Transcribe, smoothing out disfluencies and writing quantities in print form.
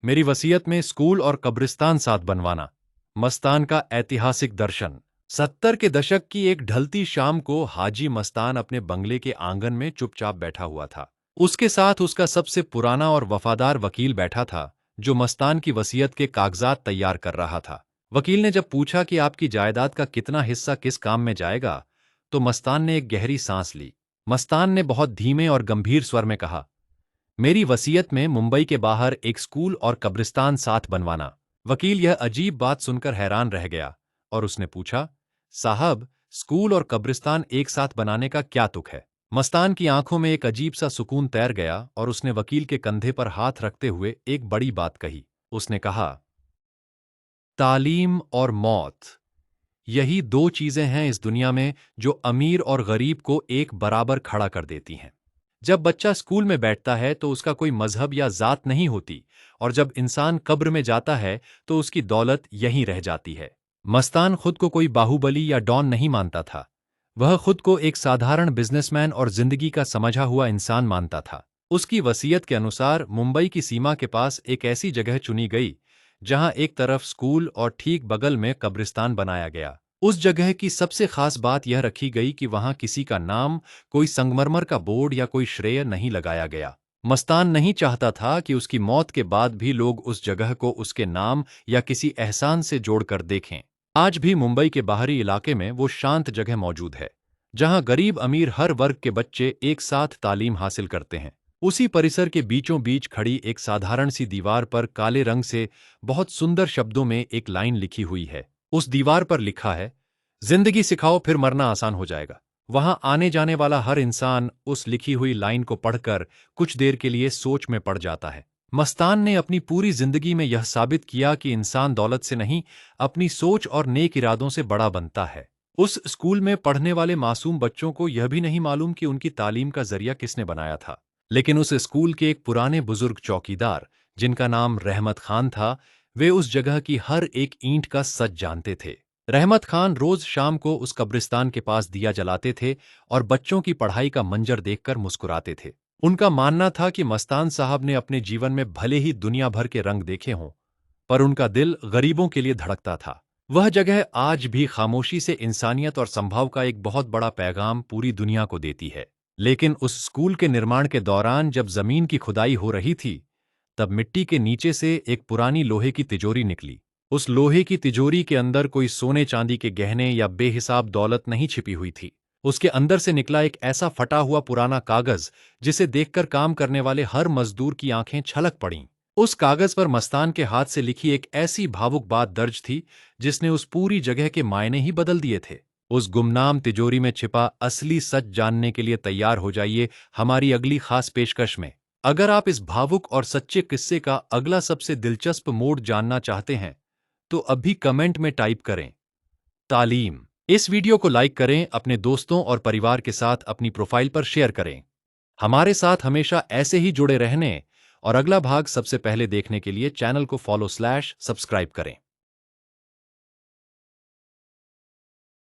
मेरी वसीयत में स्कूल और कब्रिस्तान साथ बनवाना। मस्तान का ऐतिहासिक दर्शन। 70 के दशक की एक ढलती शाम को हाजी मस्तान अपने बंगले के आंगन में चुपचाप बैठा हुआ था। उसके साथ उसका सबसे पुराना और वफादार वकील बैठा था, जो मस्तान की वसीयत के कागजात तैयार कर रहा था। वकील ने जब पूछा कि आपकी जायदाद का कितना हिस्सा किस काम में जाएगा, तो मस्तान ने एक गहरी सांस ली। मस्तान ने बहुत धीमे और गंभीर स्वर में कहा, मेरी वसीयत में मुंबई के बाहर एक स्कूल और कब्रिस्तान साथ बनवाना। वकील यह अजीब बात सुनकर हैरान रह गया और उसने पूछा, साहब, स्कूल और कब्रिस्तान एक साथ बनाने का क्या तुक है? मस्तान की आंखों में एक अजीब सा सुकून तैर गया और उसने वकील के कंधे पर हाथ रखते हुए एक बड़ी बात कही। उसने कहा, तालीम और मौत, यही दो चीजें हैं इस दुनिया में जो अमीर और गरीब को एक बराबर खड़ा कर देती हैं। जब बच्चा स्कूल में बैठता है तो उसका कोई मजहब या जात नहीं होती, और जब इंसान कब्र में जाता है तो उसकी दौलत यहीं रह जाती है। मस्तान खुद को कोई बाहुबली या डॉन नहीं मानता था। वह खुद को एक साधारण बिजनेसमैन और जिंदगी का समझा हुआ इंसान मानता था। उसकी वसीयत के अनुसार मुंबई की सीमा के पास एक ऐसी जगह चुनी गई जहां एक तरफ स्कूल और ठीक बगल में कब्रिस्तान बनाया गया। उस जगह की सबसे खास बात यह रखी गई कि वहां किसी का नाम, कोई संगमरमर का बोर्ड या कोई श्रेय नहीं लगाया गया। मस्तान नहीं चाहता था कि उसकी मौत के बाद भी लोग उस जगह को उसके नाम या किसी एहसान से जोड़कर देखें। आज भी मुंबई के बाहरी इलाके में वो शांत जगह मौजूद है, जहां गरीब अमीर हर वर्ग के बच्चे एक साथ तालीम हासिल करते हैं। उसी परिसर के बीचों बीच खड़ी एक साधारण सी दीवार पर काले रंग से बहुत सुंदर शब्दों में एक लाइन लिखी हुई है। उस दीवार पर लिखा है, जिंदगी सिखाओ फिर मरना आसान हो जाएगा। वहां आने जाने वाला हर इंसान उस लिखी हुई लाइन को पढ़कर कुछ देर के लिए सोच में पड़ जाता है। मस्तान ने अपनी पूरी जिंदगी में यह साबित किया कि इंसान दौलत से नहीं, अपनी सोच और नेक इरादों से बड़ा बनता है। उस स्कूल में पढ़ने वाले मासूम बच्चों को यह भी नहीं मालूम कि उनकी तालीम का जरिया किसने बनाया था, लेकिन उस स्कूल के एक पुराने बुजुर्ग चौकीदार, जिनका नाम रहमत खान था, वे उस जगह की हर एक ईंट का सच जानते थे। रहमत खान रोज शाम को उस कब्रिस्तान के पास दिया जलाते थे और बच्चों की पढ़ाई का मंजर देखकर मुस्कुराते थे। उनका मानना था कि मस्तान साहब ने अपने जीवन में भले ही दुनिया भर के रंग देखे हों, पर उनका दिल गरीबों के लिए धड़कता था। वह जगह आज भी खामोशी से इंसानियत और संभाव का एक बहुत बड़ा पैगाम पूरी दुनिया को देती है। लेकिन उस स्कूल के निर्माण के दौरान जब जमीन की खुदाई हो रही थी, तब मिट्टी के नीचे से एक पुरानी लोहे की तिजोरी निकली। उस लोहे की तिजोरी के अंदर कोई सोने चांदी के गहने या बेहिसाब दौलत नहीं छिपी हुई थी। उसके अंदर से निकला एक ऐसा फटा हुआ पुराना कागज जिसे देखकर काम करने वाले हर मजदूर की आंखें छलक पड़ीं। उस कागज पर मस्तान के हाथ से लिखी एक ऐसी भावुक बात दर्ज थी जिसने उस पूरी जगह के मायने ही बदल दिए थे। उस गुमनाम तिजोरी में छिपा असली सच जानने के लिए तैयार हो जाइए हमारी अगली खास पेशकश में। अगर आप इस भावुक और सच्चे किस्से का अगला सबसे दिलचस्प मोड़ जानना चाहते हैं, तो अभी कमेंट में टाइप करें, तालीम। इस वीडियो को लाइक करें, अपने दोस्तों और परिवार के साथ अपनी प्रोफाइल पर शेयर करें। हमारे साथ हमेशा ऐसे ही जुड़े रहने और अगला भाग सबसे पहले देखने के लिए चैनल को फॉलो/सब्सक्राइब करें।